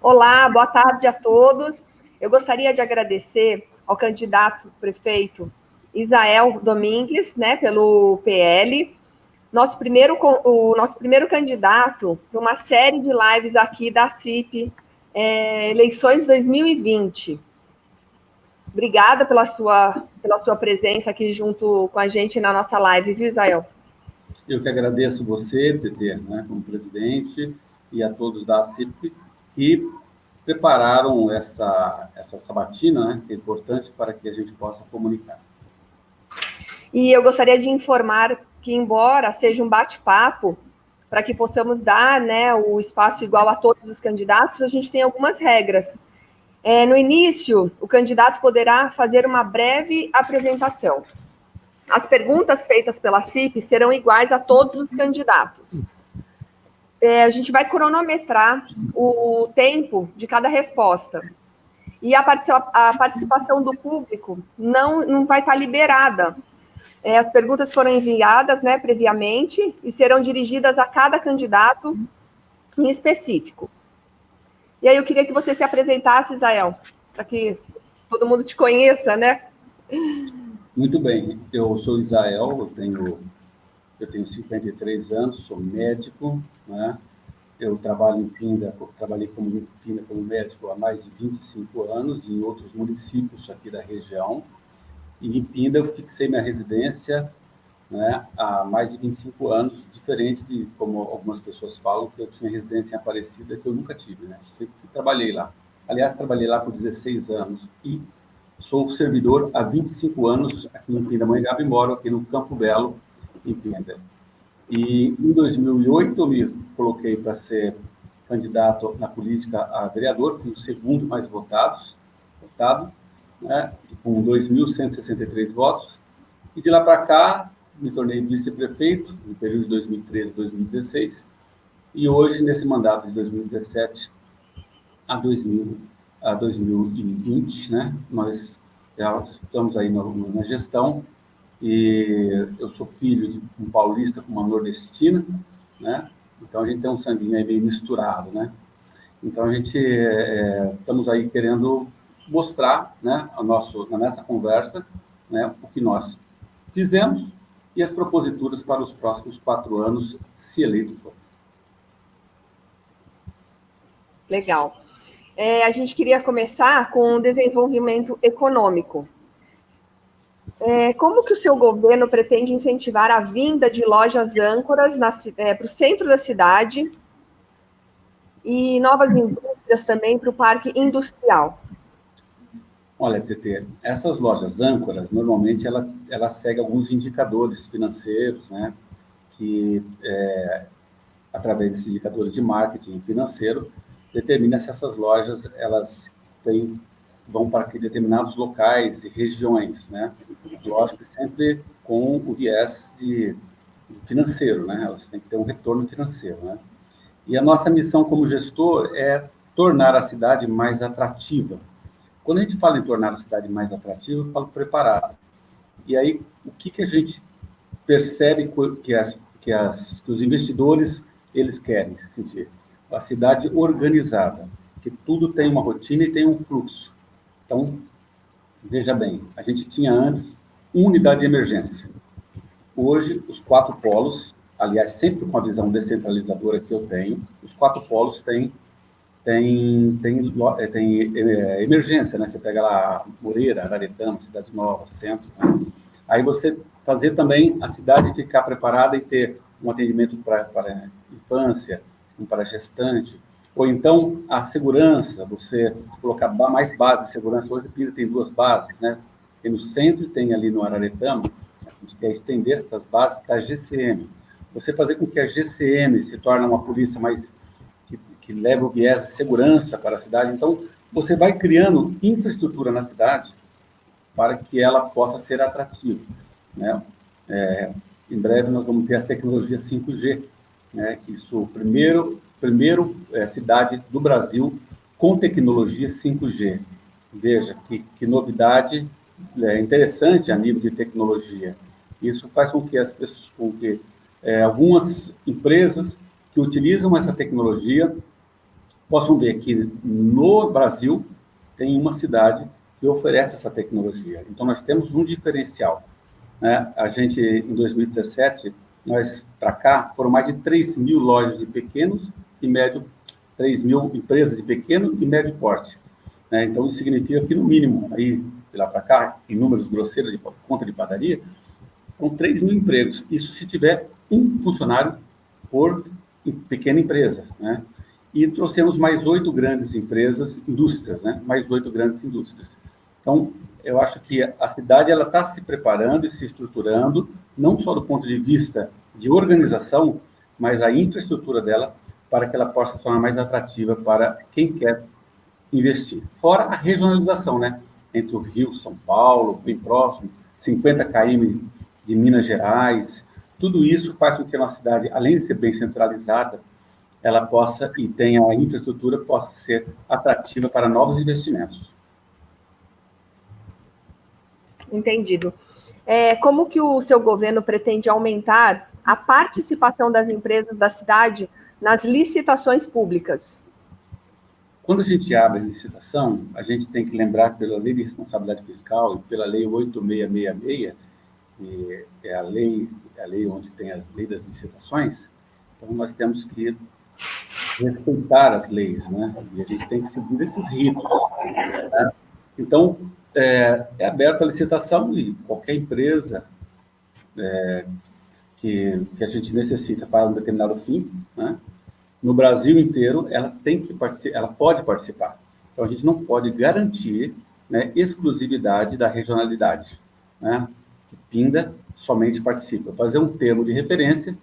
Olá, boa tarde a todos. Eu gostaria de agradecer ao candidato prefeito Isael Domingues, né, pelo PL, o nosso primeiro candidato para uma série de lives aqui da CIP, Eleições 2020. Obrigada pela sua presença aqui junto com a gente na nossa live, viu, Isael? Eu que agradeço você, TT, né, como presidente, e a todos da CIP, que prepararam essa sabatina, né, que é importante para que a gente possa comunicar. E eu gostaria de informar que, embora seja um bate-papo, para que possamos dar, né, o espaço igual a todos os candidatos, a gente tem algumas regras. No início, o candidato poderá fazer uma breve apresentação. As perguntas feitas pela CIP serão iguais a todos os candidatos. A gente vai cronometrar o tempo de cada resposta. E a participação do público não vai estar liberada. As perguntas foram enviadas, né, previamente e serão dirigidas a cada candidato em específico. E aí eu queria que você se apresentasse, Isael, para que todo mundo te conheça, né? Muito bem, eu sou Isael, eu tenho 53 anos, sou médico, né? Eu trabalho em Pinda, trabalhei em Pinda como médico há mais de 25 anos, em outros municípios aqui da região. E em Pinda eu fixei minha residência, né, há mais de 25 anos, diferente de como algumas pessoas falam, que eu tinha residência em Aparecida, que eu nunca tive, né? Sempre trabalhei lá. Aliás, trabalhei lá por 16 anos e sou servidor há 25 anos aqui em Pindamonhangaba e moro aqui no Campo Belo, em Pinda. E em 2008 eu me coloquei para ser candidato na política a vereador, fui o segundo mais votado, né, com 2.163 votos. E de lá para cá, me tornei vice-prefeito, no período de 2013 a 2016. E hoje, nesse mandato de 2017 a 2020, né, nós já estamos aí na gestão. E eu sou filho de um paulista com uma nordestina, né? Então a gente tem um sanguinho aí meio misturado, né? Então a gente estamos aí querendo mostrar, né, na nossa conversa, né, o que nós fizemos e as proposituras para os próximos 4 anos, se eleitos for. Legal. A gente queria começar com o desenvolvimento econômico. Como que o seu governo pretende incentivar a vinda de lojas âncoras para o centro da cidade e novas indústrias também para o parque industrial? Olha, TT, essas lojas âncoras, normalmente, ela segue alguns indicadores financeiros, né, que, através desses indicadores de marketing financeiro, determina se essas lojas elas vão para determinados locais e regiões, né? Lógico que sempre com o viés financeiro, né? Elas têm que ter um retorno financeiro, né? E a nossa missão como gestor é tornar a cidade mais atrativa. Quando a gente fala em tornar a cidade mais atrativa, eu falo preparada. E aí, o que a gente percebe que os investidores eles querem se sentir? A cidade organizada, que tudo tem uma rotina e tem um fluxo. Então, veja bem, a gente tinha antes uma unidade de emergência. Hoje, os 4 polos, aliás, sempre com a visão descentralizadora que eu tenho, os 4 polos têm emergência, né? Você pega lá Moreira, Araretama, Cidade Nova, Centro, né? Aí você fazer também a cidade ficar preparada e ter um atendimento para infância, para gestante, ou então a segurança, você colocar mais bases de segurança. Hoje o Pira tem 2 bases, né? Tem no centro e tem ali no Araretama. A gente quer estender essas bases da GCM. Você fazer com que a GCM se torne uma polícia mais que leve o viés de segurança para a cidade. Então, você vai criando infraestrutura na cidade para que ela possa ser atrativa, né? Em breve nós vamos ter a tecnologia 5G, né? Isso, primeiro cidade do Brasil com tecnologia 5G. Veja que novidade interessante a nível de tecnologia. Isso faz com que algumas empresas que utilizam essa tecnologia possam ver que no Brasil tem uma cidade que oferece essa tecnologia. Então, nós temos um diferencial, né? A gente, em 2017, nós, para cá, foram mais de 3.000 lojas de pequenos e médio, 3.000 empresas de pequeno e médio porte, né? Então, isso significa que, no mínimo, aí, de lá para cá, em números grosseiros de conta de padaria, são 3.000 empregos. Isso se tiver um funcionário por pequena empresa, né? E trouxemos mais 8 grandes empresas, indústrias, né? Mais 8 grandes indústrias. Então, eu acho que a cidade ela está se preparando e se estruturando, não só do ponto de vista de organização, mas a infraestrutura dela, para que ela possa se tornar mais atrativa para quem quer investir. Fora a regionalização, né? Entre o Rio, São Paulo, bem próximo, 50 km de Minas Gerais, tudo isso faz com que a nossa cidade, além de ser bem centralizada, ela possa, e tenha a infraestrutura, possa ser atrativa para novos investimentos. Entendido. Como que o seu governo pretende aumentar a participação das empresas da cidade nas licitações públicas? Quando a gente abre a licitação, a gente tem que lembrar, pela Lei de Responsabilidade Fiscal e pela Lei 8666, que é a lei onde tem as leis das licitações, então nós temos que respeitar as leis, né? E a gente tem que seguir esses ritos, né? Então, é aberta a licitação e qualquer empresa que a gente necessita para um determinado fim, né? No Brasil inteiro, ela tem que participar, ela pode participar. Então, a gente não pode garantir, né, exclusividade da regionalidade, né? Que Pinda somente participa. Fazer um termo de referência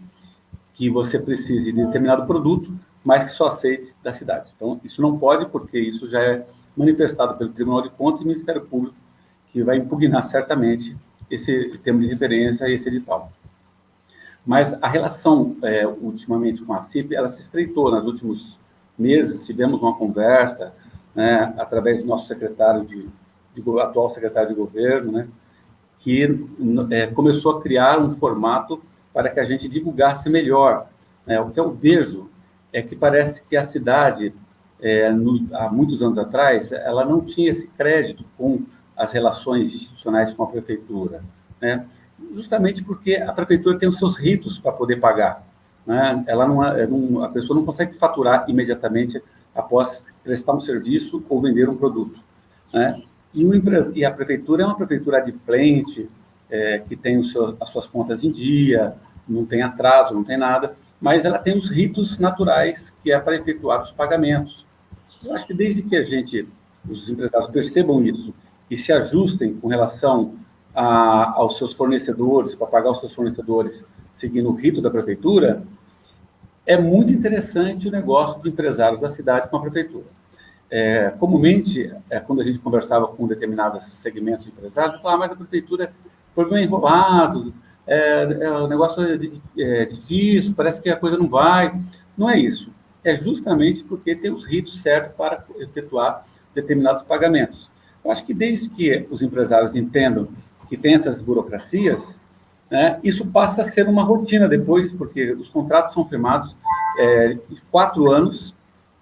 que você precise de determinado produto, mas que só aceite da cidade. Então, isso não pode, porque isso já é manifestado pelo Tribunal de Contas e Ministério Público, que vai impugnar certamente esse termo de referência e esse edital. Mas a relação, ultimamente, com a CIP, ela se estreitou nos últimos meses, tivemos uma conversa, né, através do nosso secretário atual secretário de governo, né, que começou a criar um formato para que a gente divulgasse melhor. O que eu vejo é que parece que a cidade, há muitos anos atrás, ela não tinha esse crédito com as relações institucionais com a prefeitura, né? Justamente porque a prefeitura tem os seus ritos para poder pagar, né? A pessoa não consegue faturar imediatamente após prestar um serviço ou vender um produto, né? E a prefeitura é uma prefeitura adimplente, que tem as suas contas em dia, não tem atraso, não tem nada, mas ela tem os ritos naturais que é para efetuar os pagamentos. Eu acho que desde que os empresários percebam isso e se ajustem com relação aos seus fornecedores, para pagar os seus fornecedores seguindo o rito da prefeitura, é muito interessante o negócio de empresários da cidade com a prefeitura. Comumente, quando a gente conversava com determinados segmentos de empresários, eu falava, mas a prefeitura, o problema é enrolado, o negócio é difícil, parece que a coisa não vai. Não é isso. É justamente porque tem os ritos certos para efetuar determinados pagamentos. Eu acho que desde que os empresários entendam que tem essas burocracias, né, isso passa a ser uma rotina depois, porque os contratos são firmados de 4 anos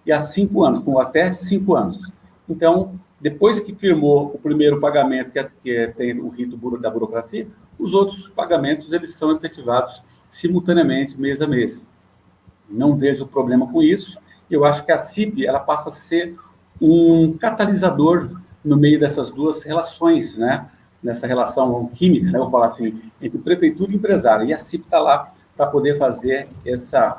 e a 5 anos, com até 5 anos. Então, depois que firmou o primeiro pagamento, que tem o rito da burocracia, os outros pagamentos eles são efetivados simultaneamente, mês a mês. Não vejo problema com isso. Eu acho que a CIP ela passa a ser um catalisador no meio dessas duas relações, né? Nessa relação química, né? Eu vou falar assim, entre prefeitura e empresário. E a CIP está lá para poder fazer essa...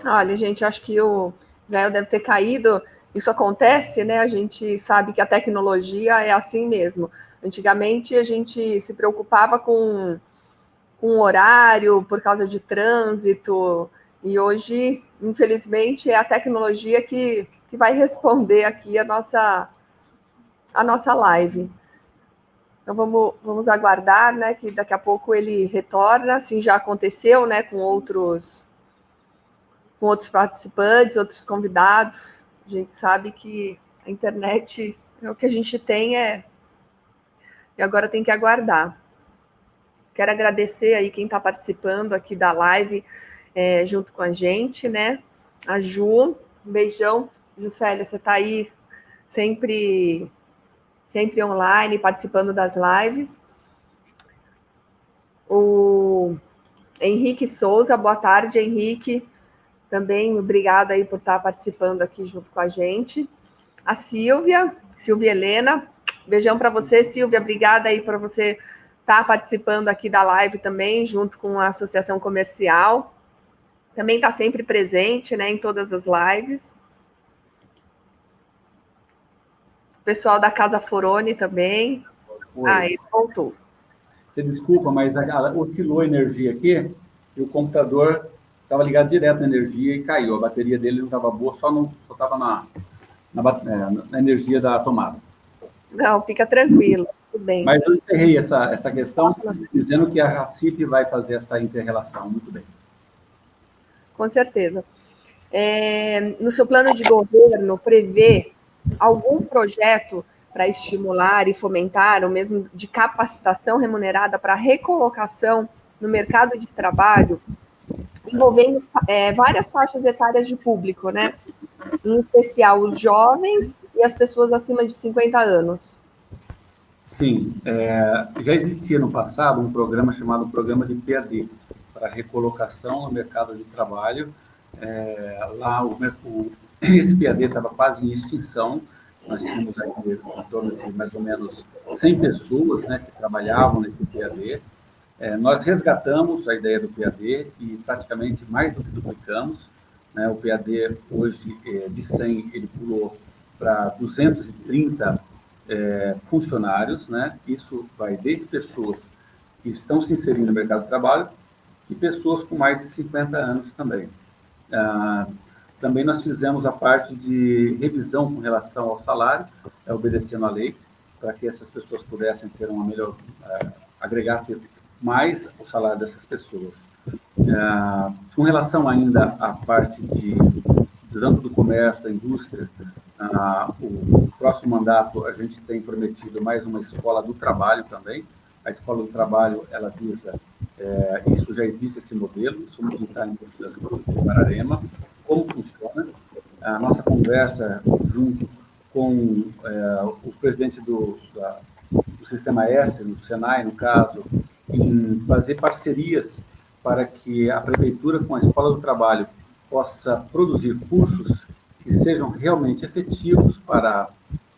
Olha, gente, acho que o Israel deve ter caído. Isso acontece, né? A gente sabe que a tecnologia é assim mesmo. Antigamente, a gente se preocupava com o horário por causa de trânsito, e hoje, infelizmente, é a tecnologia que vai responder aqui a nossa live. Então, vamos aguardar, né, que daqui a pouco ele retorna, assim já aconteceu, né, com outros participantes, outros convidados. A gente sabe que a internet é o que a gente tem, e agora tem que aguardar. Quero agradecer aí quem está participando aqui da live junto com a gente, né? A Ju, um beijão. Juscelia, você está aí sempre online, participando das lives. O Henrique Souza, boa tarde, Henrique. Também obrigada aí por estar participando aqui junto com a gente. A Silvia Helena, beijão para você, Silvia. Obrigada aí por você estar participando aqui da live também, junto com a Associação Comercial. Também está sempre presente, né, em todas as lives. O pessoal da Casa Forone também. Ele voltou. Você desculpa, mas oscilou a energia aqui e o computador estava ligado direto na energia e caiu. A bateria dele não estava boa, só estava na energia da tomada. Não, fica tranquilo, tudo bem. Mas eu encerrei essa questão dizendo que a CIP vai fazer essa inter-relação. Muito bem. Com certeza. No seu plano de governo, prevê algum projeto para estimular e fomentar, ou mesmo de capacitação remunerada para recolocação no mercado de trabalho, envolvendo várias faixas etárias de público, né? Em especial os jovens e as pessoas acima de 50 anos. Sim, já existia no passado um programa chamado Programa de PAD, para recolocação no mercado de trabalho. Esse PAD estava quase em extinção. Nós tínhamos aí em torno de mais ou menos 100 pessoas, né, que trabalhavam nesse PAD. Nós resgatamos a ideia do PAD e praticamente mais do que duplicamos, né? O PAD hoje, de 100, ele pulou para 230 funcionários, né? Isso vai desde pessoas que estão se inserindo no mercado de trabalho e pessoas com mais de 50 anos também. Também nós fizemos a parte de revisão com relação ao salário, obedecendo à lei, para que essas pessoas pudessem ter uma melhor, agregasse mais o salário dessas pessoas. Com relação ainda à parte tanto do comércio, da indústria, o próximo mandato a gente tem prometido mais uma escola do trabalho também. A escola do trabalho, ela visa, isso já existe esse modelo, somos em das Cruzes em Pararema. Como funciona? A nossa conversa junto com o presidente do Sistema S, do Senai, no caso, em fazer parcerias para que a Prefeitura, com a Escola do Trabalho, possa produzir cursos que sejam realmente efetivos para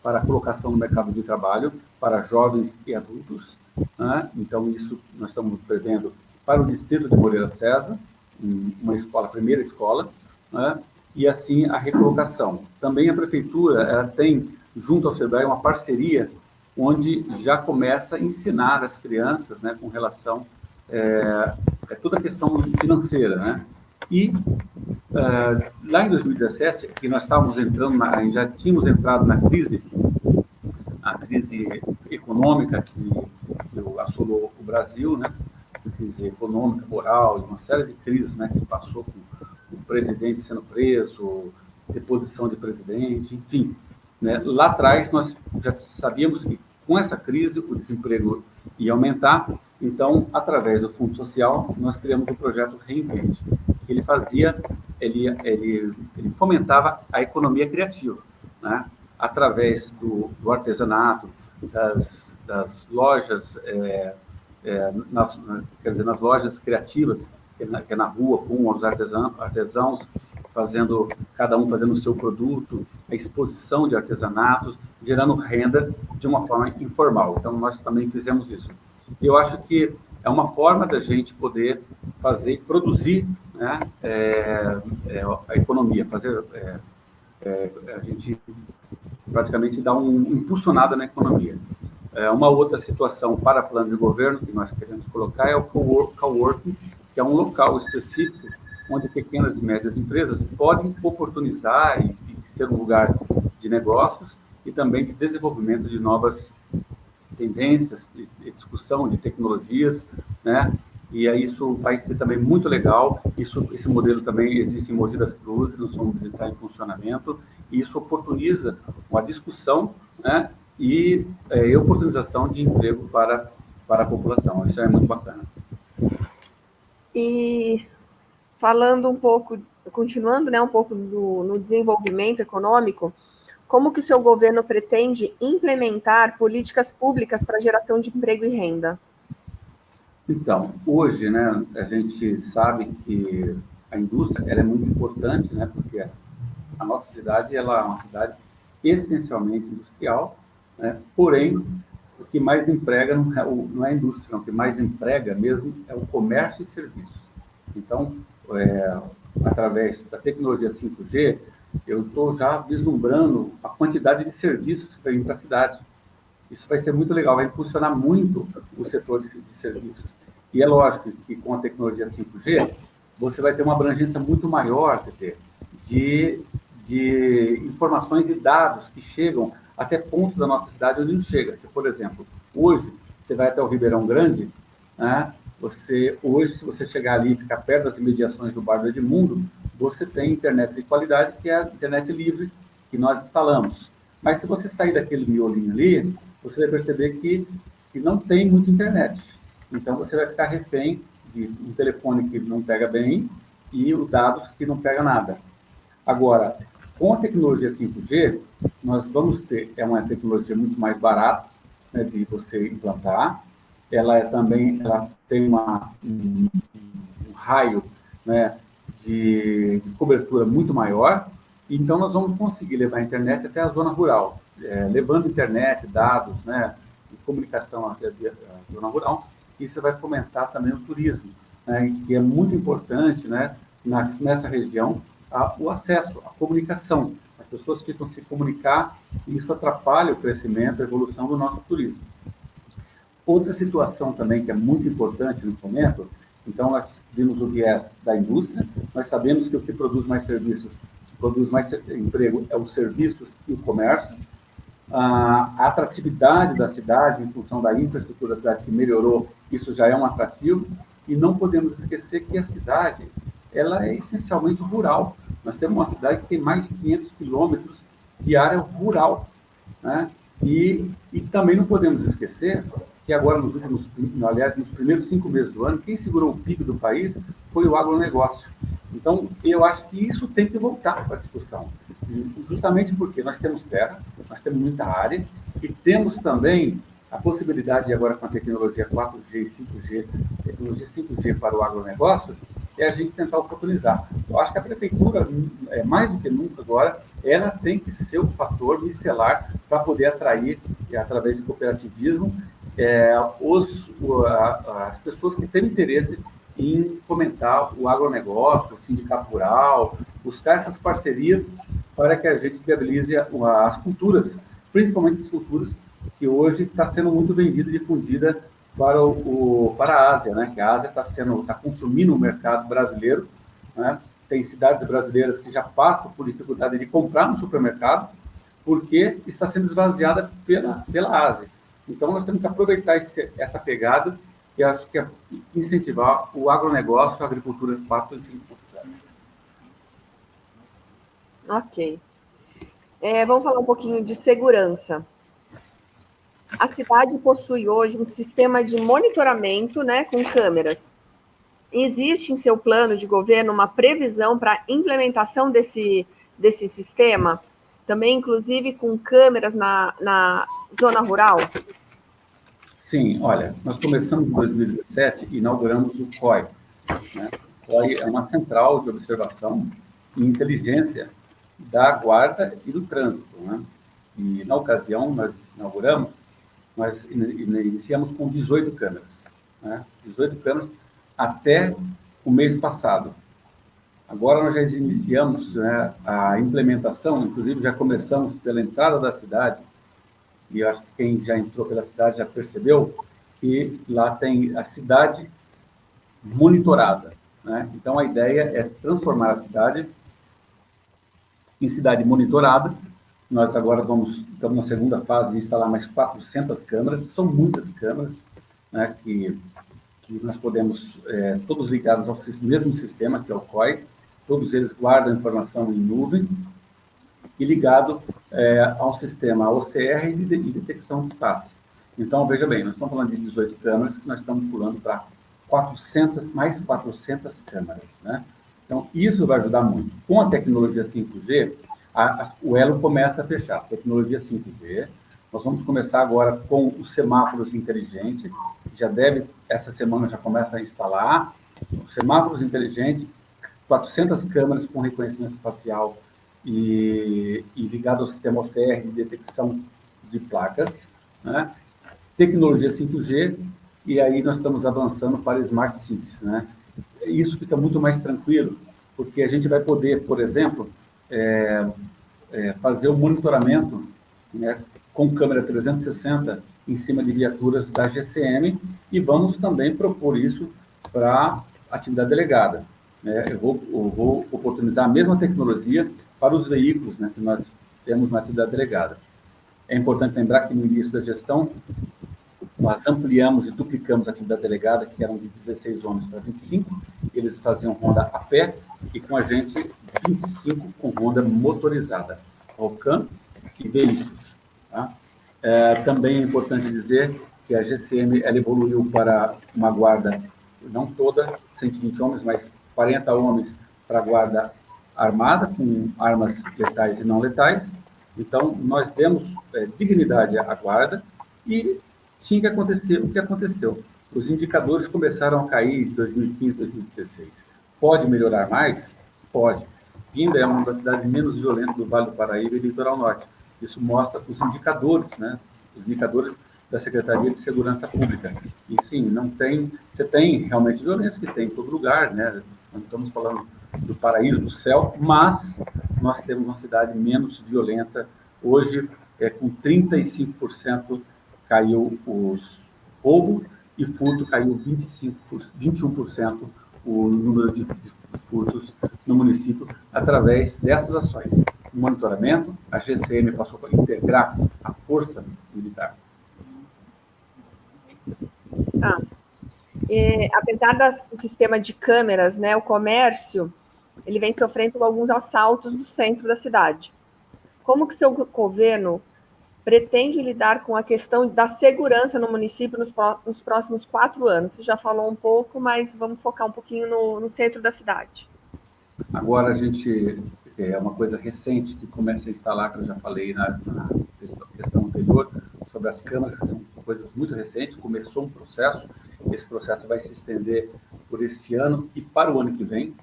a colocação no mercado de trabalho para jovens e adultos, né? Então, isso nós estamos prevendo para o Distrito de Moreira César, uma escola, a primeira escola, né? E assim a recolocação. Também a Prefeitura ela tem, junto ao SEBRAE, uma parceria onde já começa a ensinar as crianças, né, com relação a toda a questão financeira, né? E lá em 2017, que nós estávamos entrando, já tínhamos entrado na crise, a crise econômica que assolou o Brasil, né? Crise econômica, moral, e uma série de crises, né, que passou com o presidente sendo preso, deposição de presidente, enfim. Né? Lá atrás, nós já sabíamos que com essa crise o desemprego ia aumentar, então, através do Fundo Social, nós criamos o projeto Reinvente, que ele fomentava a economia criativa, né? Através do artesanato, das lojas, nas lojas criativas, que é na rua, com os artesãos, cada um fazendo o seu produto, a exposição de artesanatos, gerando renda de uma forma informal. Então, nós também fizemos isso. Eu acho que é uma forma da gente poder produzir, né, a economia, a gente praticamente dar uma impulsionada na economia. Uma outra situação para plano de governo que nós queremos colocar é o coworking, que é um local específico onde pequenas e médias empresas podem oportunizar e ser um lugar de negócios e também de desenvolvimento de novas tendências, de discussão de tecnologias, né? E aí isso vai ser também muito legal. Esse modelo também existe em Mogi das Cruzes, nós vamos visitar em funcionamento, e isso oportuniza uma discussão, né? E oportunização de emprego para para a população. Isso é muito bacana. E falando um pouco, continuando, né, um pouco no desenvolvimento econômico, como que o seu governo pretende implementar políticas públicas para geração de emprego e renda? Então, hoje, né, a gente sabe que a indústria ela é muito importante, né, porque a nossa cidade ela é uma cidade essencialmente industrial, né, porém, o que mais emprega não é a indústria, não, o que mais emprega mesmo é o comércio e serviços. Então, através da tecnologia 5G, eu estou já vislumbrando a quantidade de serviços que vem para a cidade. Isso vai ser muito legal, vai impulsionar muito o setor de serviços. E é lógico que com a tecnologia 5G, você vai ter uma abrangência muito maior, TT, de informações e dados que chegam até pontos da nossa cidade onde não chega. Se, por exemplo, hoje você vai até o Ribeirão Grande, né? Hoje, se você chegar ali e ficar perto das imediações do bairro do Edmundo, você tem internet de qualidade, que é a internet livre que nós instalamos. Mas se você sair daquele miolinho ali, você vai perceber que não tem muita internet. Então, você vai ficar refém de um telefone que não pega bem e os dados que não pega nada. Agora, com a tecnologia 5G, nós vamos ter, é uma tecnologia muito mais barata, né, de você implantar. Ela tem um raio, né, de cobertura muito maior, então nós vamos conseguir levar a internet até a zona rural, levando internet, dados, né, e comunicação até a zona rural. Isso vai fomentar também o turismo, né, que é muito importante, né, nessa região, o acesso, a comunicação. As pessoas ficam se comunicar e isso atrapalha o crescimento, a evolução do nosso turismo. Outra situação também que é muito importante no fomento, então nós vimos o viés da indústria, nós sabemos que o que produz mais serviços, produz mais emprego é os serviços e o comércio. A atratividade da cidade, em função da infraestrutura da cidade que melhorou, isso já é um atrativo, e não podemos esquecer que a cidade ela é essencialmente rural. Nós temos uma cidade que tem mais de 500 quilômetros de área rural, né? E também não podemos esquecer que agora, nos primeiros 5 meses do ano, quem segurou o PIB do país foi o agronegócio. Então, eu acho que isso tem que voltar para a discussão, justamente porque nós temos terra, nós temos muita área, e temos também a possibilidade, agora com a tecnologia 4G e 5G, tecnologia 5G para o agronegócio, é a gente tentar oportunizar. Eu acho que a prefeitura, mais do que nunca agora, ela tem que ser o fator micelar para poder atrair, através de cooperativismo, as pessoas que têm interesse em fomentar o agronegócio, o sindicato rural, buscar essas parcerias para que a gente viabilize as culturas, principalmente as culturas que hoje está sendo muito vendida e difundida para a Ásia, né? Que a Ásia está consumindo o mercado brasileiro, né? Tem cidades brasileiras que já passam por dificuldade de comprar no supermercado porque está sendo esvaziada pela Ásia. Então, nós temos que aproveitar essa pegada e acho que incentivar o agronegócio, a agricultura 4.5. Ok. Vamos falar um pouquinho de segurança. A cidade possui hoje um sistema de monitoramento, né, com câmeras. Existe em seu plano de governo uma previsão para a implementação desse sistema? Também, inclusive, com câmeras na zona rural? Sim, olha, nós começamos em 2017 e inauguramos o COI. Né? O COI é uma central de observação e inteligência da guarda e do trânsito. Né? E, na ocasião, nós iniciamos com 18 câmeras. Né? 18 câmeras até o mês passado. Agora nós já iniciamos, né, a implementação, inclusive já começamos pela entrada da cidade, e eu acho que quem já entrou pela cidade já percebeu que lá tem a cidade monitorada. Né? Então, a ideia é transformar a cidade em cidade monitorada. Nós agora estamos na segunda fase de instalar mais 400 câmeras, são muitas câmeras, né, que nós podemos, todos ligados ao mesmo sistema, que é o COI, todos eles guardam informação em nuvem, e ligado ao sistema OCR e detecção de face. Então, veja bem, nós estamos falando de 18 câmeras, que nós estamos pulando para 400, mais 400 câmeras, né? Então, isso vai ajudar muito. Com a tecnologia 5G, o elo começa a fechar. Tecnologia 5G, nós vamos começar agora com os semáforos inteligentes, já deve, essa semana já começa a instalar, os semáforos inteligentes, 400 câmeras com reconhecimento facial e ligado ao sistema OCR de detecção de placas, né? Tecnologia 5G, e aí nós estamos avançando para Smart Cities, né? Isso fica muito mais tranquilo, porque a gente vai poder, por exemplo, fazer o monitoramento, né, com câmera 360 em cima de viaturas da GCM, e vamos também propor isso para a atividade delegada, né? Eu vou oportunizar a mesma tecnologia para os veículos, né, que nós temos na atividade delegada. É importante lembrar que no início da gestão, nós ampliamos e duplicamos a atividade delegada, que eram de 16 homens para 25, eles faziam ronda a pé, e com a gente 25 com ronda motorizada, Alcan e veículos. Tá? Também é importante dizer que a GCM ela evoluiu para uma guarda, não toda, 120 homens, mas 40 homens para a guarda armada, com armas letais e não letais. Então, nós demos dignidade à guarda, e tinha que acontecer o que aconteceu. Os indicadores começaram a cair de 2015, 2016. Pode melhorar mais? Pode. Pinda é uma das cidades menos violentas do Vale do Paraíba e do Litoral Norte. Isso mostra os indicadores, né? Os indicadores da Secretaria de Segurança Pública. E sim, não tem... Você tem realmente violência, que tem em todo lugar, né? Não estamos falando do paraíso, do céu, mas nós temos uma cidade menos violenta. Hoje, com 35% caiu os roubo, e furto caiu 21% o número de furtos no município, através dessas ações. O monitoramento, a GCM passou a integrar a força militar. Apesar do sistema de câmeras, né, o comércio, ele vem sofrendo alguns assaltos no centro da cidade. Como que seu governo pretende lidar com a questão da segurança no município nos próximos 4 anos? Você já falou um pouco, mas vamos focar um pouquinho no centro da cidade. Agora, a gente, é uma coisa recente que começa a instalar, que eu já falei na questão anterior, sobre as câmaras, que são coisas muito recentes, começou um processo, esse processo vai se estender por esse ano e para o ano que vem.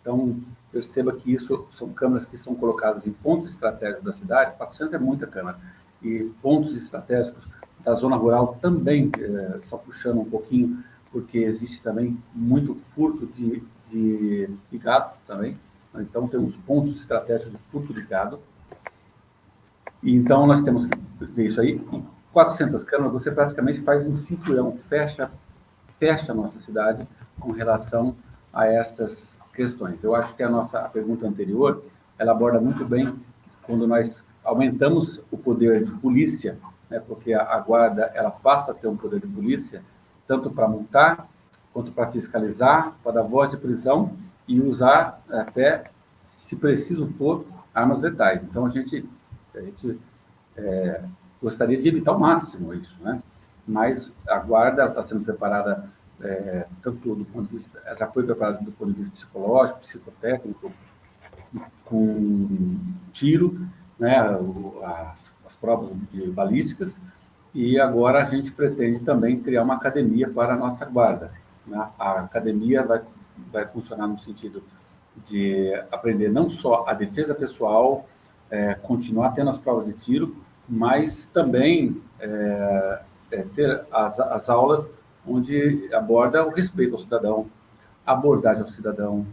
Então, perceba que isso são câmeras que são colocadas em pontos estratégicos da cidade, 400 é muita câmera, e pontos estratégicos da zona rural também, só puxando um pouquinho, porque existe também muito furto de gado também. Então, temos pontos estratégicos de furto de gado. E então, nós temos que ver isso aí. Em 400 câmeras, você praticamente faz um cinturão, fecha a nossa cidade com relação a essas questões. Eu acho que a pergunta anterior, ela aborda muito bem quando nós aumentamos o poder de polícia, né, porque a guarda ela passa a ter um poder de polícia, tanto para multar, quanto para fiscalizar, para dar voz de prisão e usar até, se preciso for, armas letais. Então, a gente gostaria de evitar ao máximo isso, né? Mas a guarda está sendo preparada, tanto do ponto de vista, já foi preparada do ponto de vista psicológico, psicotécnico, com tiro, né, as provas de balísticas, e agora a gente pretende também criar uma academia para a nossa guarda, né? A academia vai funcionar no sentido de aprender não só a defesa pessoal, continuar tendo as provas de tiro, mas também ter as aulas onde aborda o respeito ao cidadão, a abordagem ao cidadão.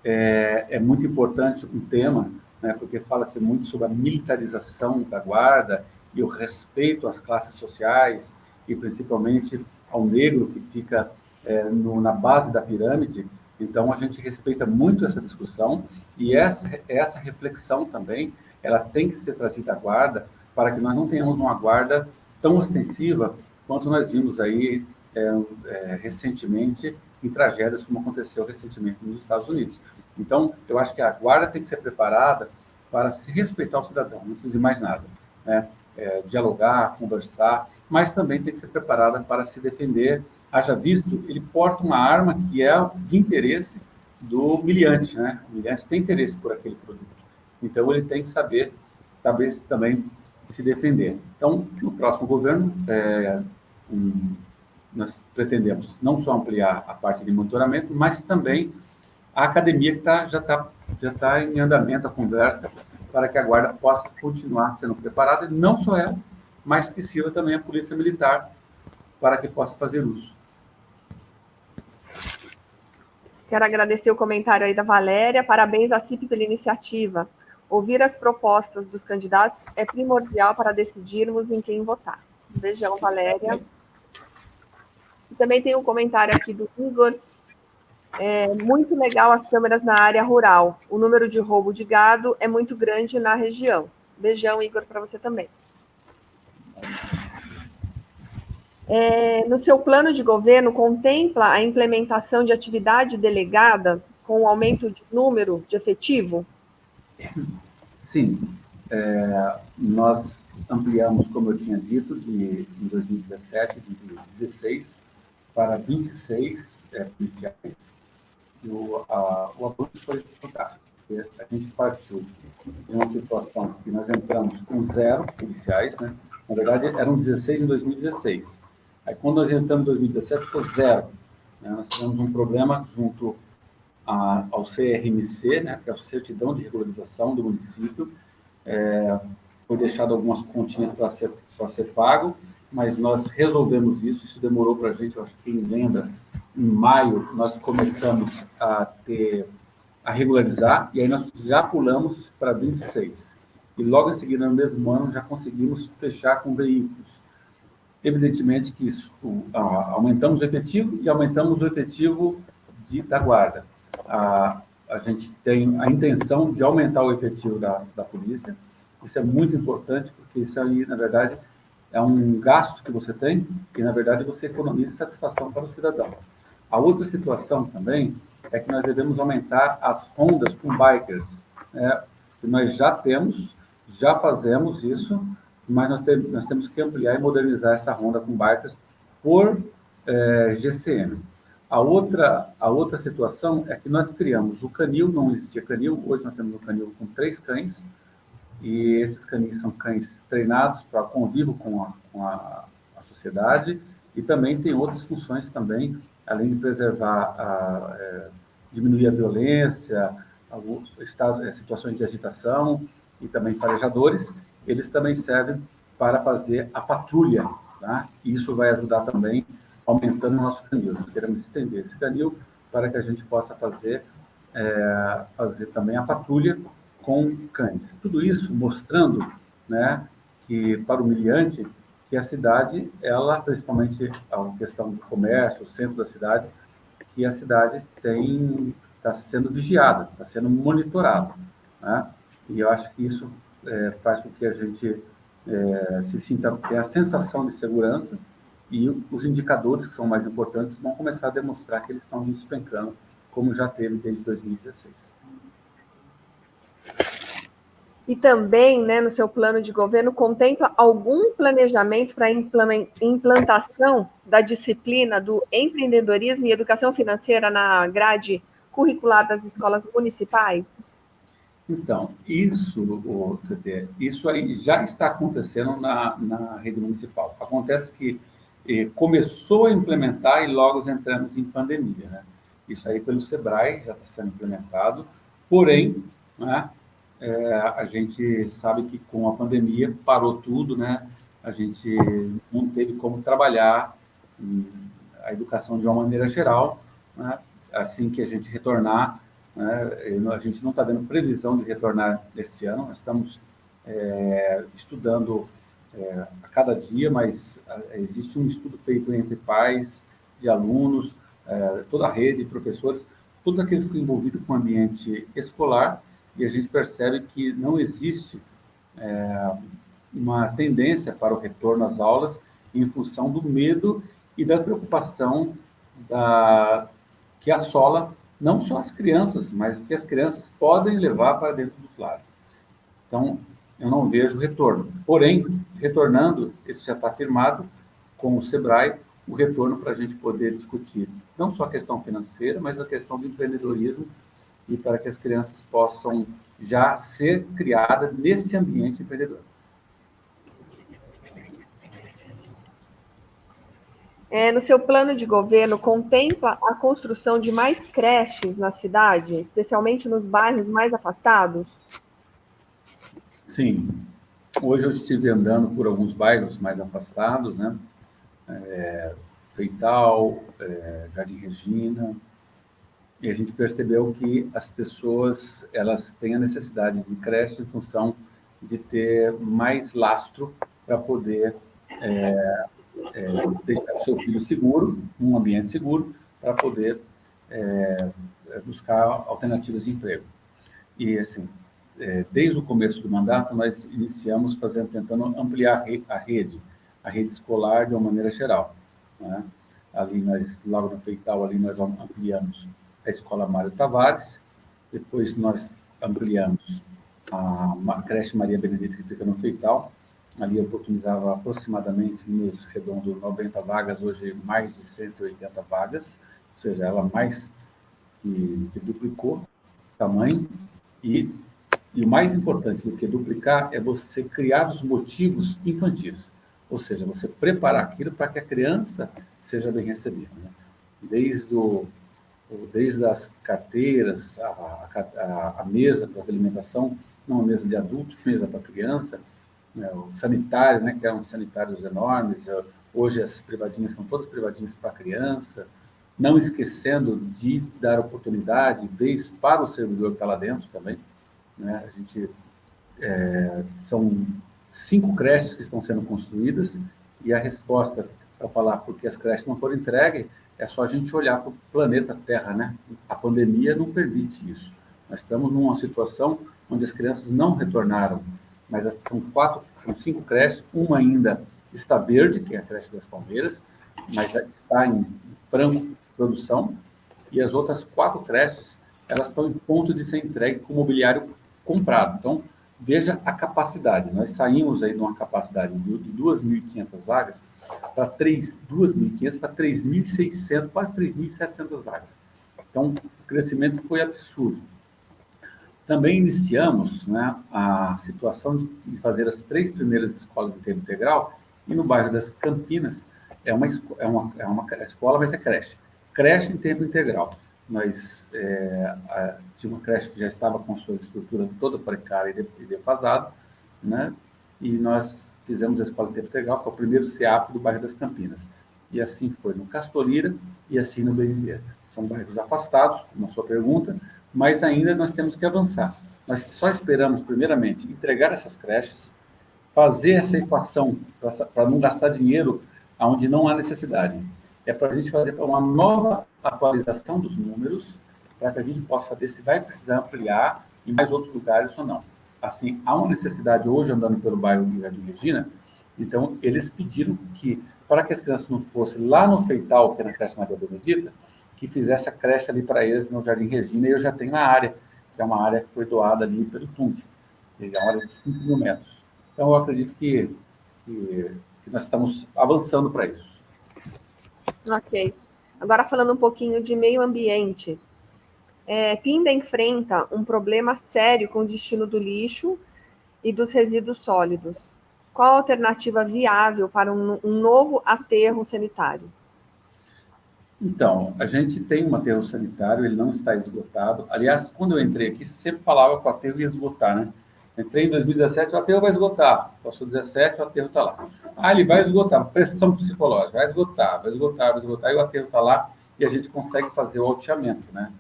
É muito importante um tema, né, porque fala-se muito sobre a militarização da guarda e o respeito às classes sociais, e principalmente ao negro que fica na base da pirâmide. Então, a gente respeita muito essa discussão, e essa reflexão também, ela tem que ser trazida à guarda, para que nós não tenhamos uma guarda tão ostensiva quanto nós vimos aí recentemente em tragédias como aconteceu recentemente nos Estados Unidos. Então, eu acho que a guarda tem que ser preparada para se respeitar o cidadão, não precisa de mais nada, né? Dialogar, conversar, mas também tem que ser preparada para se defender. Haja visto, ele porta uma arma que é de interesse do miliante, né? O miliante tem interesse por aquele produto. Então, ele tem que saber, talvez, também se defender. Então, no próximo governo, nós pretendemos não só ampliar a parte de monitoramento, mas também a academia que já tá em andamento a conversa para que a Guarda possa continuar sendo preparada, e não só ela, mas que sirva também a Polícia Militar para que possa fazer uso. Quero agradecer o comentário aí da Valéria. Parabéns à CIP pela iniciativa. Ouvir as propostas dos candidatos é primordial para decidirmos em quem votar. Beijão, Valéria. E também tem um comentário aqui do Igor. Muito legal as câmeras na área rural. O número de roubo de gado é muito grande na região. Beijão, Igor, para você também. No seu plano de governo, contempla a implementação de atividade delegada com o aumento de número de efetivo? Sim. Nós ampliamos, como eu tinha dito, em 2017, de 16 para 26 policiais. E o avanço foi fantástico, porque a gente partiu de uma situação que nós entramos com 0 policiais, né? Na verdade, eram 16 em 2016. Aí, quando nós entramos em 2017, ficou 0. Né? Nós tivemos um problema junto ao CRMC, né, que é a Certidão de Regularização do município. Foi deixado algumas continhas para ser pago, mas nós resolvemos isso demorou para a gente, eu acho que quem lembra, em maio, nós começamos a regularizar, e aí nós já pulamos para 26. E logo em seguida, no mesmo ano, já conseguimos fechar com veículos. Evidentemente que aumentamos o efetivo e aumentamos o efetivo da Guarda. A gente tem a intenção de aumentar o efetivo da polícia. Isso é muito importante, porque isso aí, na verdade, é um gasto que você tem e, na verdade, você economiza satisfação para o cidadão. A outra situação também é que nós devemos aumentar as rondas com bikers. Nós já fazemos isso, mas nós temos que ampliar e modernizar essa ronda com bikers por GCM. A outra situação é que nós criamos o canil, não existia canil, hoje nós temos um canil com 3 cães, e esses canis são cães treinados para convívio com a sociedade, e também tem outras funções também, além de preservar, diminuir a violência, situações de agitação e também farejadores, eles também servem para fazer a patrulha, tá? E isso vai ajudar também, aumentando o nosso canil. Nós queremos estender esse canil para que a gente possa fazer também a patrulha com cães. Tudo isso mostrando, né, que para o miliante, que a cidade, ela, principalmente a questão do comércio, o centro da cidade, que a cidade está sendo vigiada, está sendo monitorada, né? E eu acho que isso faz com que a gente se sinta, tenha a sensação de segurança, e os indicadores, que são mais importantes, vão começar a demonstrar que eles estão despencando, como já teve desde 2016. E também, né, no seu plano de governo, contempla algum planejamento para a implantação da disciplina do empreendedorismo e educação financeira na grade curricular das escolas municipais? Então, isso aí já está acontecendo na rede municipal. Acontece que começou a implementar e logo entramos em pandemia, né? Isso aí pelo SEBRAE já está sendo implementado, porém, né, a gente sabe que com a pandemia parou tudo, né? A gente não teve como trabalhar a educação de uma maneira geral, né? Assim que a gente retornar, né? A gente não está vendo previsão de retornar nesse ano, nós estamos estudando a cada dia, mas existe um estudo feito entre pais, de alunos, toda a rede, professores, todos aqueles que estão envolvidos com o ambiente escolar, e a gente percebe que não existe uma tendência para o retorno às aulas em função do medo e da preocupação que assola não só as crianças, mas o que as crianças podem levar para dentro dos lares. Então, eu não vejo retorno. Porém, retornando, isso já está afirmado, com o SEBRAE o retorno para a gente poder discutir não só a questão financeira, mas a questão do empreendedorismo e para que as crianças possam já ser criadas nesse ambiente empreendedor. No seu plano de governo, contempla a construção de mais creches na cidade, especialmente nos bairros mais afastados? Sim. Hoje eu estive andando por alguns bairros mais afastados, né? Feital, Jardim Regina, e a gente percebeu que as pessoas elas têm a necessidade de creche em função de ter mais lastro para poder deixar o seu filho seguro, num ambiente seguro, para poder buscar alternativas de emprego. E, assim, desde o começo do mandato, nós iniciamos tentando ampliar a rede escolar de uma maneira geral, né? Ali logo no Feital, ali nós ampliamos a Escola Mário Tavares, depois nós ampliamos a creche Maria Benedita, que fica no Feital, ali oportunizava aproximadamente nos redondos 90 vagas, hoje mais de 180 vagas, ou seja, ela mais que duplicou o tamanho, e o mais importante do que duplicar é você criar os motivos infantis, ou seja, você preparar aquilo para que a criança seja bem recebida, né? Desde as carteiras, a mesa para alimentação, não a mesa de adulto, mesa para criança, né? O sanitário, né, que eram sanitários enormes, hoje as privadinhas são todas privadinhas para criança, não esquecendo de dar oportunidade, vez para o servidor que está lá dentro também, né? A gente, são 5 creches que estão sendo construídas, e a resposta para falar porque as creches não foram entregues é só a gente olhar para o planeta Terra, né? A pandemia não permite isso. Nós estamos numa situação onde as crianças não retornaram, mas são 5 creches, uma ainda está verde, que é a creche das Palmeiras, mas está em franco produção, e as outras 4 creches, elas estão em ponto de ser entregue com mobiliário comprado. Então, veja a capacidade. Nós saímos aí de uma capacidade de 2.500 vagas para 2.500 para 3.600, quase 3.700 vagas. Então, o crescimento foi absurdo. Também iniciamos, né, a situação de fazer as 3 primeiras escolas de tempo integral, e no bairro das Campinas é uma escola, mas é creche. Creche em tempo integral. Nós tinha uma creche que já estava com suas estruturas toda precária e defasada, né? E nós fizemos a escola de tempo integral, que é o primeiro CEAP do bairro das Campinas. E assim foi no Castorira e assim no BND. São bairros afastados, como a sua pergunta, mas ainda nós temos que avançar. Nós só esperamos, primeiramente, entregar essas creches, fazer essa equação para não gastar dinheiro onde não há necessidade. É para a gente fazer uma nova atualização dos números, para que a gente possa saber se vai precisar ampliar em mais outros lugares ou não. Assim, há uma necessidade hoje, andando pelo bairro de Jardim Regina, então eles pediram que, para que as crianças não fossem lá no Feital, que é na creche Maria Benedita, que fizesse a creche ali para eles no Jardim Regina, e eu já tenho a área, que é uma área que foi doada ali pelo TUNC, é uma área de 5 mil metros. Então, eu acredito que nós estamos avançando para isso. Ok. Agora, falando um pouquinho de meio ambiente. Pinda enfrenta um problema sério com o destino do lixo e dos resíduos sólidos. Qual a alternativa viável para um novo aterro sanitário? Então, a gente tem um aterro sanitário, ele não está esgotado. Aliás, quando eu entrei aqui, sempre falava que o aterro ia esgotar, né? Entrei em 2017, o aterro vai esgotar. Passou 17, o aterro está lá. Ele vai esgotar, pressão psicológica, vai esgotar, vai esgotar, vai esgotar, e o aterro está lá, e a gente consegue fazer o alteamento, né?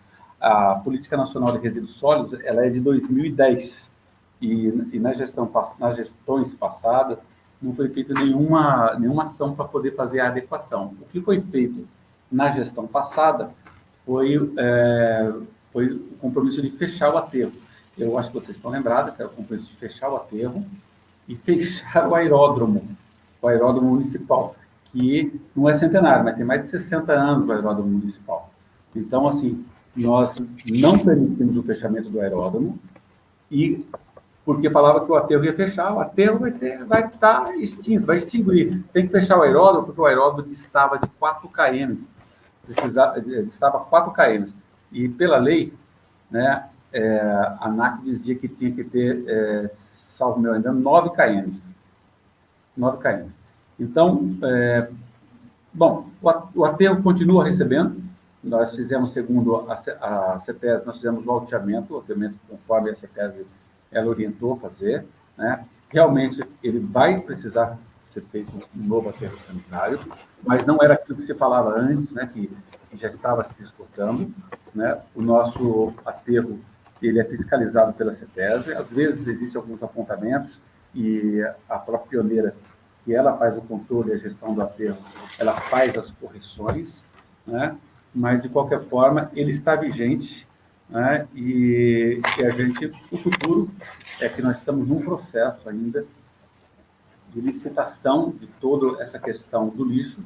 A Política Nacional de Resíduos Sólidos, ela é de 2010, e nas gestões passadas, não foi feita nenhuma ação para poder fazer a adequação. O que foi feito na gestão passada foi o compromisso de fechar o aterro. Eu acho que vocês estão lembrados, que era o compromisso de fechar o aterro e fechar o aeródromo municipal, que não é centenário, mas tem mais de 60 anos o aeródromo municipal. Então, assim, nós não permitimos o fechamento do aeródromo, e porque falava que o aterro ia fechar, o aterro vai estar extinto, vai extinguir. Tem que fechar o aeródromo, porque o aeródromo distava de 4 km, distava 4 km. E pela lei, né, a ANAC dizia que tinha que ter, salvo meu engano, 9 km. 9 km. Então, bom, o aterro continua recebendo. Nós fizemos, segundo a CETESB, nós fizemos o alteamento conforme a CETESB ela orientou fazer, né? Realmente, ele vai precisar ser feito um novo aterro sanitário, mas não era aquilo que se falava antes, né? Que já estava se esgotando, né? O nosso aterro, ele é fiscalizado pela CETESB, às vezes existem alguns apontamentos, e a própria pioneira, que ela faz o controle e a gestão do aterro, ela faz as correções, né? Mas, de qualquer forma, ele está vigente, né? E a gente, o futuro é que nós estamos num processo ainda de licitação de toda essa questão do lixo,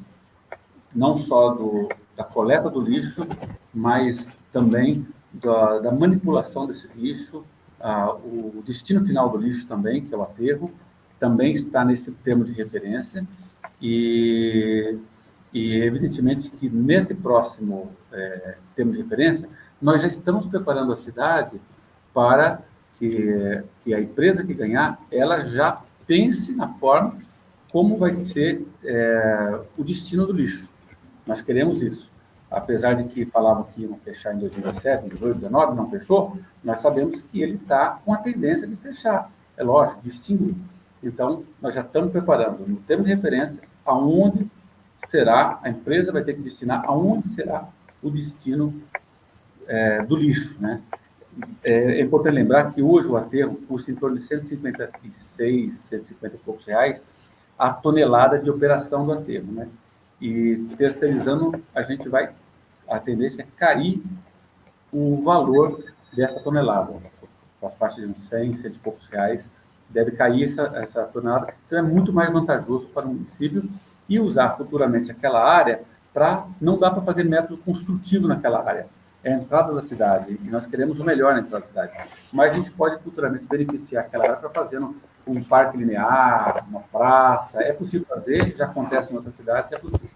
não só da coleta do lixo, mas também da manipulação desse lixo, o destino final do lixo também, que é o aterro, também está nesse termo de referência, e evidentemente que nesse próximo termo de referência, nós já estamos preparando a cidade para que a empresa que ganhar, ela já pense na forma como vai ser o destino do lixo. Nós queremos isso. Apesar de que falavam que iam fechar em 2017, em 2019, não fechou, nós sabemos que ele está com a tendência de fechar. É lógico, de extinguir. Então, nós já estamos preparando, no termo de referência, aonde será, a empresa vai ter que destinar, aonde será o destino do lixo, né? É importante lembrar que hoje o aterro custa em torno de 156, 150 e poucos reais a tonelada de operação do aterro, né? E terceirizando, a tendência é cair o valor dessa tonelada, para a faixa de uns 100, 100 e poucos reais, deve cair essa tonelada. Então, é muito mais vantajoso para o município e usar futuramente aquela área não dá para fazer método construtivo naquela área. É a entrada da cidade, e nós queremos o melhor na entrada da cidade. Mas a gente pode futuramente beneficiar aquela área para fazer um parque linear, uma praça. É possível fazer, já acontece em outras cidades, é possível.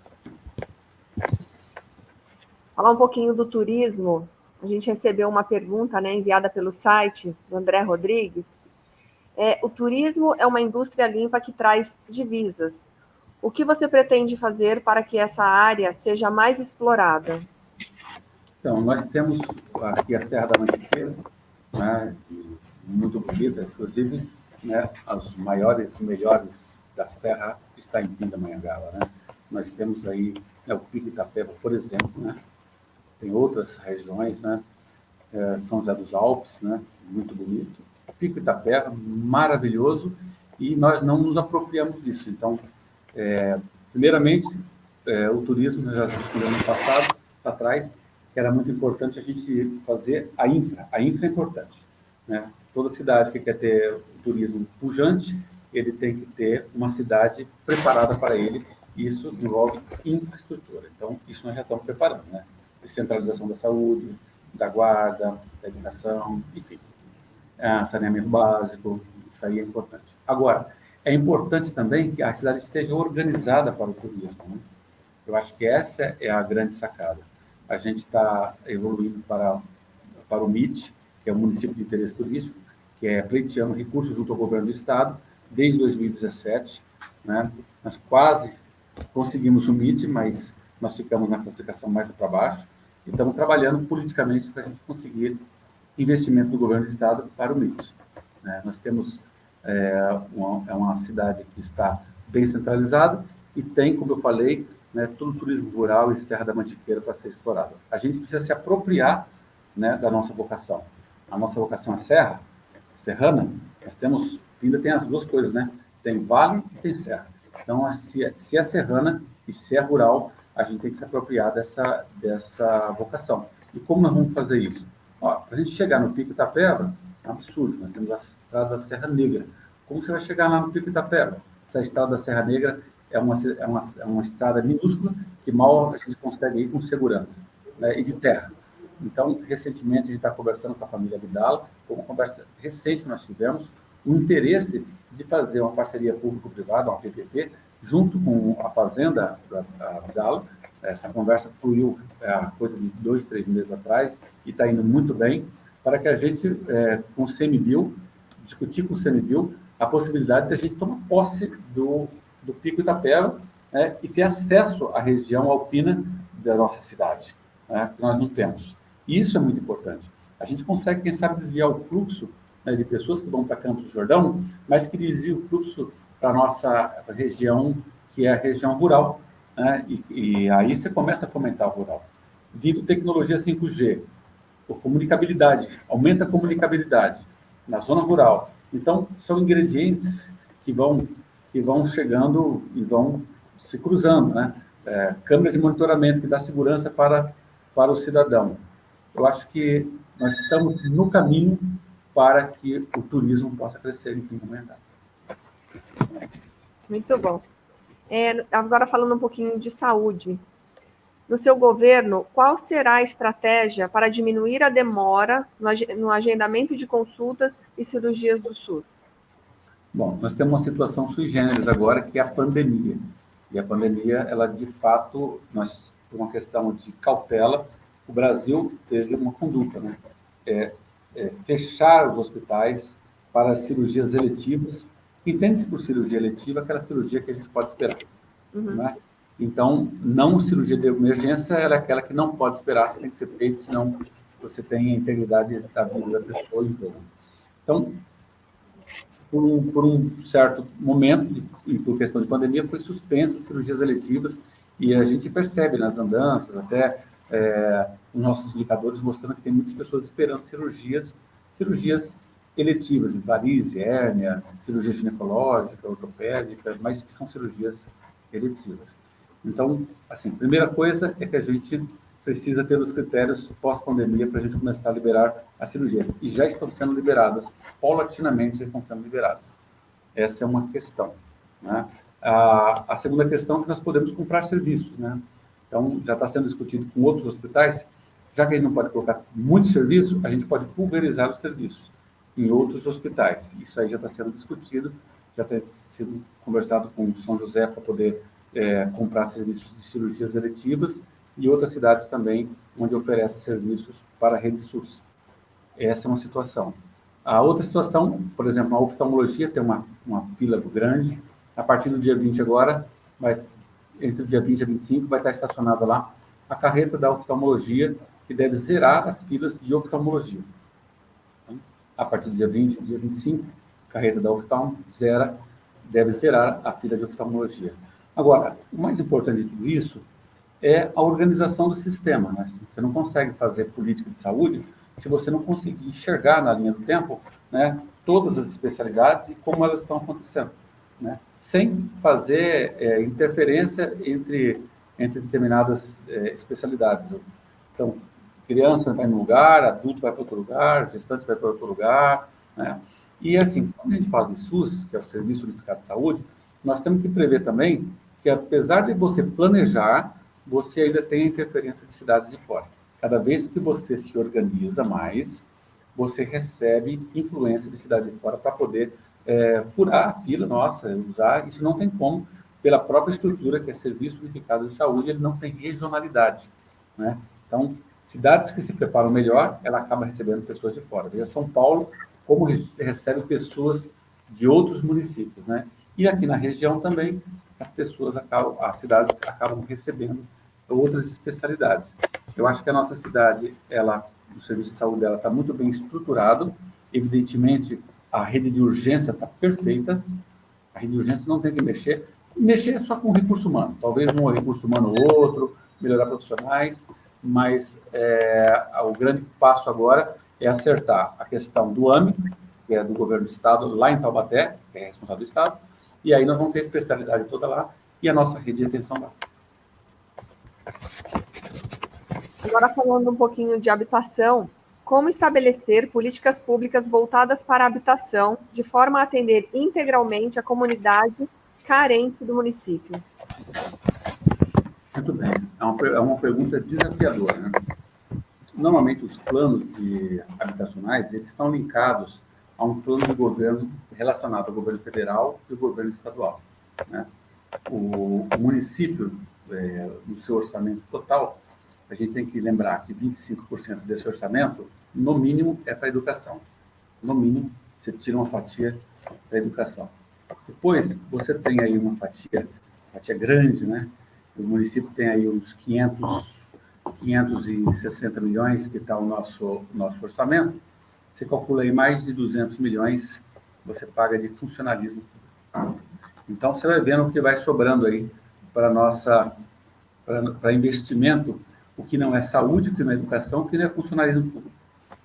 Falar um pouquinho do turismo. A gente recebeu uma pergunta, né, enviada pelo site do André Rodrigues. O turismo é uma indústria limpa que traz divisas. O que você pretende fazer para que essa área seja mais explorada? Então, nós temos aqui a Serra da Mantiqueira, né, muito bonita, inclusive, né, as maiores e melhores da Serra está em Pindamonhangaba, né? Nós temos aí, né, o Pico Itapeva, por exemplo, né? Tem outras regiões, né? São José dos Alpes, né? Muito bonito. O Pico Itapeva, maravilhoso, e nós não nos apropriamos disso. Então, primeiramente, o turismo, nós já respondemos no passado, atrás, que era muito importante a gente fazer a infra. A infra é importante, né? Toda cidade que quer ter turismo pujante, ele tem que ter uma cidade preparada para ele. Isso envolve infraestrutura. Então, isso nós já estamos preparando, né? Descentralização da saúde, da guarda, da educação, enfim. Saneamento básico, isso aí é importante. Agora, é importante também que a cidade esteja organizada para o turismo, né? Eu acho que essa é a grande sacada. A gente está evoluindo para o MIT, que é o Município de Interesse Turístico, que é pleiteando recursos junto ao governo do Estado, desde 2017. Né? Nós quase conseguimos o MIT, mas nós ficamos na classificação mais para baixo, e estamos trabalhando politicamente para a gente conseguir investimento do governo do Estado para o MIT. Né? Nós temos uma cidade que está bem centralizada e tem, como eu falei, né, todo o turismo rural e Serra da Mantiqueira para ser explorado. A gente precisa se apropriar, né, da nossa vocação. A nossa vocação é serra, serrana. Nós temos, ainda tem as duas coisas, né? Tem vale e tem serra. Então, se é serrana e se é rural, a gente tem que se apropriar dessa vocação. E como nós vamos fazer isso? Para a gente chegar no Pico Itapeva, é um absurdo. Nós temos a estrada da Serra Negra. Como você vai chegar lá no Pico Itapeva? Essa estrada da Serra Negra é uma estrada minúscula que mal a gente consegue ir com segurança, né, e de terra. Então, recentemente, a gente está conversando com a família Vidal, foi uma conversa recente que nós tivemos o interesse de fazer uma parceria público-privada, uma PPP, junto com a Fazenda a Abdala. Essa conversa fluiu coisa de 2, 3 meses atrás e está indo muito bem, para que a gente, com o CMBio, discutir com o CMBio a possibilidade de a gente tomar posse do Pico Itapeva, né, e ter acesso à região alpina da nossa cidade, né, que nós não temos. E isso é muito importante. A gente consegue, quem sabe, desviar o fluxo, né, de pessoas que vão para Campos do Jordão, mas que desvia o fluxo para a nossa região, que é a região rural, né, e aí você começa a fomentar o rural. Vindo tecnologia 5G, comunicabilidade, aumenta a comunicabilidade na zona rural. Então, são ingredientes que vão chegando e vão se cruzando, né? Câmeras de monitoramento que dá segurança para o cidadão. Eu acho que nós estamos no caminho para que o turismo possa crescer e aumentar. Muito bom. Agora falando um pouquinho de saúde. No seu governo, qual será a estratégia para diminuir a demora no agendamento de consultas e cirurgias do SUS? Bom, nós temos uma situação sui generis agora, que é a pandemia. E a pandemia, ela de fato, por uma questão de cautela, o Brasil teve uma conduta, né? Fechar os hospitais para cirurgias eletivas. Entende-se por cirurgia eletiva aquela cirurgia que a gente pode esperar, né? Então, não cirurgia de emergência, ela é aquela que não pode esperar, você tem que ser feito, senão você tem a integridade da vida da pessoa em torno. Então, por um certo momento, e por questão de pandemia, foi suspenso as cirurgias eletivas, e a gente percebe nas andanças, até os nossos indicadores mostrando que tem muitas pessoas esperando cirurgias eletivas, de varizes, hérnia, cirurgia ginecológica, ortopédica, mas que são cirurgias eletivas. Então, assim, a primeira coisa é que a gente precisa ter os critérios pós-pandemia para a gente começar a liberar as cirurgias. E já estão sendo liberadas, paulatinamente já estão sendo liberadas. Essa é uma questão, né? A segunda questão é que nós podemos comprar serviços, né? Então, já está sendo discutido com outros hospitais, já que a gente não pode colocar muito serviço, a gente pode pulverizar os serviços em outros hospitais. Isso aí já está sendo discutido, já tem sido conversado com São José para poder comprar serviços de cirurgias eletivas e outras cidades também, onde oferece serviços para a rede SUS. Essa é uma situação. A outra situação, por exemplo, a oftalmologia tem uma fila grande. A partir do dia 20 agora, entre o dia 20 e 25, vai estar estacionada lá a carreta da oftalmologia, que deve zerar as filas de oftalmologia. Então, a partir do dia 20 e dia 25, a carreta da oftalmo deve zerar a fila de oftalmologia. Agora, o mais importante de tudo isso é a organização do sistema, né? Você não consegue fazer política de saúde se você não conseguir enxergar na linha do tempo, né, todas as especialidades e como elas estão acontecendo, né? Sem fazer interferência entre determinadas especialidades. Então, criança vai num lugar, adulto vai para outro lugar, gestante vai para outro lugar, né? E assim, quando a gente fala de SUS, que é o Serviço Unificado de Saúde, nós temos que prever também que, apesar de você planejar, você ainda tem a interferência de cidades de fora. Cada vez que você se organiza mais, você recebe influência de cidades de fora para poder furar a fila nossa, usar. Isso não tem como, pela própria estrutura, que é Serviço Unificado de Saúde, ele não tem regionalidade, né? Então, cidades que se preparam melhor, ela acaba recebendo pessoas de fora. Veja São Paulo, como recebe pessoas de outros municípios, né? E aqui na região também, as cidades acabam recebendo outras especialidades. Eu acho que a nossa cidade, o serviço de saúde dela está muito bem estruturado. Evidentemente, a rede de urgência está perfeita. A rede de urgência não tem que mexer. Mexer só com recurso humano. Talvez um recurso humano ou outro, melhorar profissionais, mas o grande passo agora é acertar a questão do AME, que é do governo do estado, lá em Taubaté, que é responsável do estado, e aí nós vamos ter a especialidade toda lá, e a nossa rede de atenção básica. Agora, falando um pouquinho de habitação, como estabelecer políticas públicas voltadas para a habitação, de forma a atender integralmente a comunidade carente do município? Muito bem. É uma pergunta desafiadora, né? Normalmente, os planos habitacionais, eles estão linkados a um plano de governo relacionado ao governo federal e ao governo estadual, né? O município, no seu orçamento total, a gente tem que lembrar que 25% desse orçamento, no mínimo, é para a educação. No mínimo, você tira uma fatia da educação. Depois, você tem aí uma fatia grande, né? O município tem aí uns 560 milhões, que está o nosso orçamento. Você calcula aí mais de 200 milhões, você paga de funcionalismo. Então, você vai vendo o que vai sobrando aí para investimento, o que não é saúde, o que não é educação, o que não é funcionalismo público.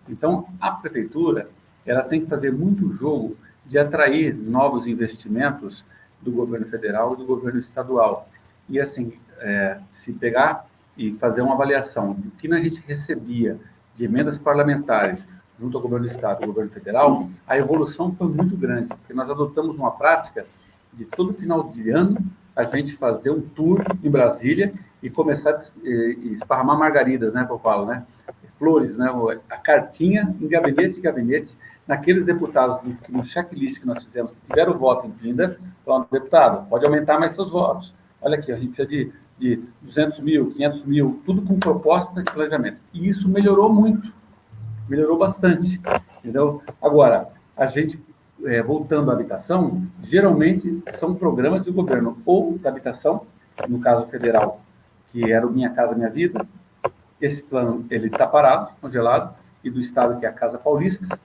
Então, a prefeitura, ela tem que fazer muito jogo de atrair novos investimentos do governo federal e do governo estadual. E, assim, se pegar e fazer uma avaliação do que a gente recebia de emendas parlamentares junto ao governo do estado e ao governo federal, a evolução foi muito grande, porque nós adotamos uma prática de todo final de ano a gente fazer um tour em Brasília e começar a esparramar margaridas, né, que eu falo, né? Flores, né? A cartinha em gabinete, naqueles deputados no checklist que nós fizemos, que tiveram voto em Pinda, falando, deputado, pode aumentar mais seus votos. Olha aqui, a gente precisa de 200 mil, 500 mil, tudo com proposta de planejamento. E isso melhorou muito, melhorou bastante, entendeu? Agora, a gente, voltando à habitação, geralmente são programas de governo ou da habitação, no caso federal, que era o Minha Casa Minha Vida. Esse plano ele está parado, congelado, e do estado, que é a Casa Paulista,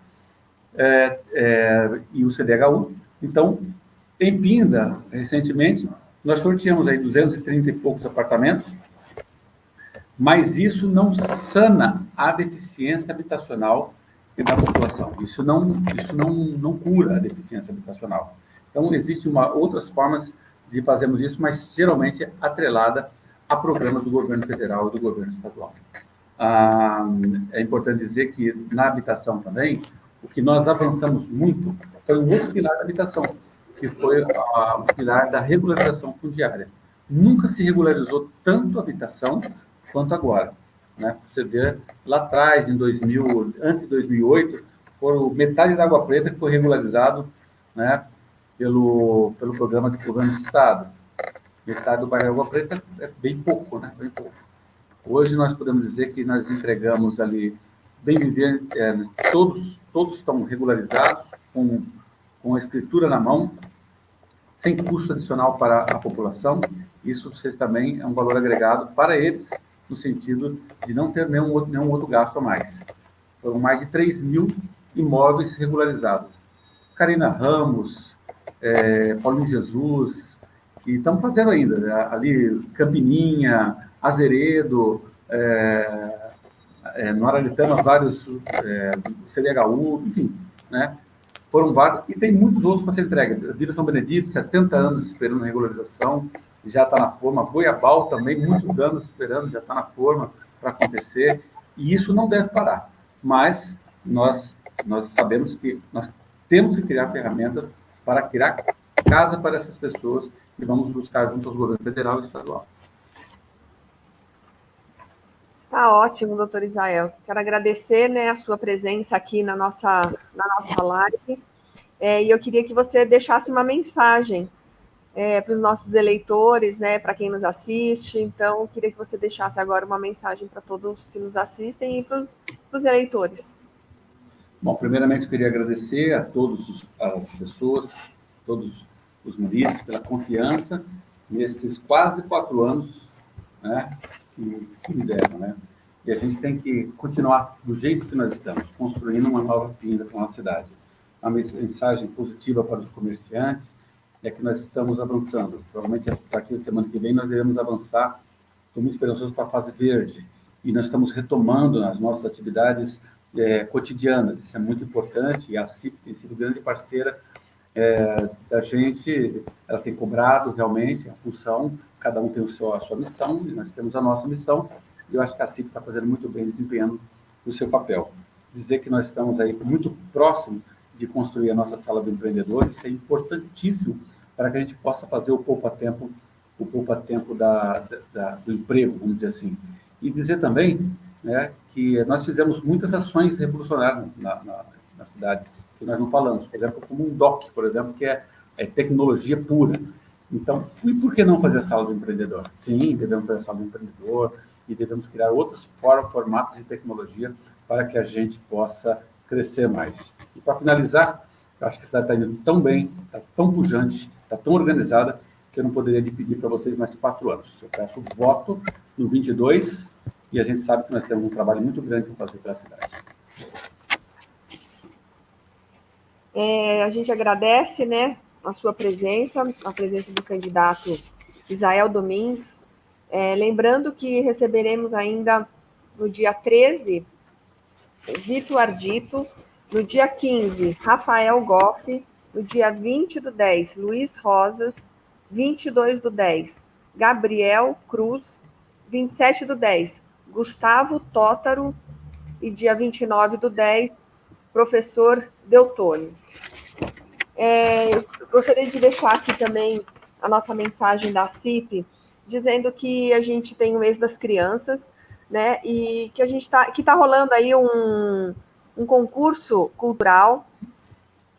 e o CDHU. Então, em Pinda, recentemente, nós sorteamos aí 230 e poucos apartamentos, mas isso não sana a deficiência habitacional da população. Isso não cura a deficiência habitacional. Então, existem outras formas de fazermos isso, mas geralmente atrelada a programas do governo federal e do governo estadual. É importante dizer que na habitação também, o que nós avançamos muito foi um outro pilar da habitação, que foi o pilar da regularização fundiária. Nunca se regularizou tanto a habitação quanto agora, né? Você vê lá atrás, em 2000, antes de 2008, foram metade da Água Preta que foi regularizado, né, pelo programa de governo do estado. Metade do bairro Água Preta é bem pouco, né? Bem pouco. Hoje nós podemos dizer que nós entregamos ali, bem viver, todos estão regularizados, com a escritura na mão, sem custo adicional para a população. Isso também é um valor agregado para eles, no sentido de não ter nenhum outro gasto a mais. Foram mais de 3 mil imóveis regularizados. Carina Ramos, Paulinho Jesus, e estamos fazendo ainda, né? Ali Campininha, Azeredo, no Aralitana, vários, CDHU, enfim, né? Foram vários, e tem muitos outros para ser entregue. Vila São Benedito, 70 anos esperando a regularização, já está na forma. Goiabal também, muitos anos esperando, já está na forma para acontecer, e isso não deve parar. Mas nós sabemos que nós temos que criar ferramentas para criar casa para essas pessoas, e vamos buscar junto aos governos federal e estadual. Tá ótimo, doutor Israel. Quero agradecer, né, a sua presença aqui na nossa live. E eu queria que você deixasse uma mensagem para os nossos eleitores, né, para quem nos assiste. Então, eu queria que você deixasse agora uma mensagem para todos que nos assistem e para os eleitores. Bom, primeiramente, eu queria agradecer a todas as pessoas, todos os munícipes, pela confiança nesses quase 4 anos, né, que me deram, né? E a gente tem que continuar do jeito que nós estamos, construindo uma nova Pinda para a nossa cidade. Uma mensagem positiva para os comerciantes é que nós estamos avançando. Provavelmente, a partir da semana que vem, nós devemos avançar. Estou muito esperançoso para a fase verde. E nós estamos retomando as nossas atividades cotidianas. Isso é muito importante, e a CIP tem sido grande parceira da gente. Ela tem cobrado realmente a função, cada um tem a sua missão, e nós temos a nossa missão, e eu acho que a CIP está fazendo muito bem, desempenhando o seu papel. Dizer que nós estamos aí muito próximo de construir a nossa sala do empreendedor, isso é importantíssimo para que a gente possa fazer o poupa-tempo do emprego, vamos dizer assim. E dizer também, né, que nós fizemos muitas ações revolucionárias na cidade. que nós não falamos, por exemplo, como um DOC, por exemplo, que é tecnologia pura. Então, e por que não fazer a sala do empreendedor? Sim, devemos fazer a sala do empreendedor e devemos criar outros formatos de tecnologia para que a gente possa crescer mais. E para finalizar, eu acho que a cidade está indo tão bem, está tão pujante, está tão organizada, que eu não poderia pedir para vocês mais 4 anos. Eu peço voto no 22 e a gente sabe que nós temos um trabalho muito grande para fazer pela cidade. A gente agradece, né, a sua presença, a presença do candidato Isael Domingues. Lembrando que receberemos ainda no dia 13, Vitor Ardito, no dia 15, Rafael Goff, no dia 20/10, Luiz Rosas, 22/10, Gabriel Cruz, 27/10, Gustavo Tótaro e dia 29/10, professor Deltônio. Eu gostaria de deixar aqui também a nossa mensagem da CIP, dizendo que a gente tem o mês das crianças, né? E que a gente tá rolando aí um concurso cultural,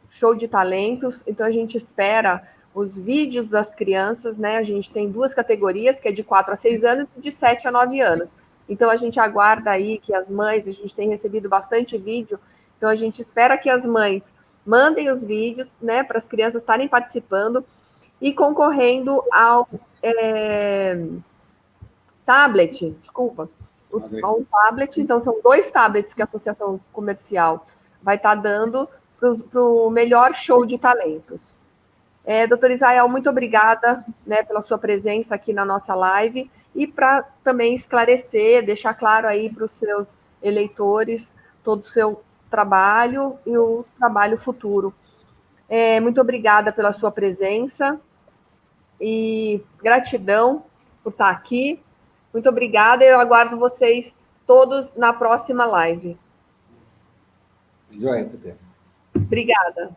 show de talentos. Então a gente espera os vídeos das crianças, né? A gente tem 2 categorias, que é de 4 a 6 anos e de 7 a 9 anos. Então a gente aguarda aí que as mães, a gente tem recebido bastante vídeo, então a gente espera que as mães mandem os vídeos, né, para as crianças estarem participando e concorrendo ao tablet, desculpa, ao tablet. Então, são 2 tablets que a Associação Comercial vai estar dando para o melhor show de talentos. Doutor Isael, muito obrigada, né, pela sua presença aqui na nossa live e para também esclarecer, deixar claro aí para os seus eleitores todo o seu trabalho e o trabalho futuro. Muito obrigada pela sua presença e gratidão por estar aqui. Muito obrigada e eu aguardo vocês todos na próxima live. Joia, Tete. Obrigada.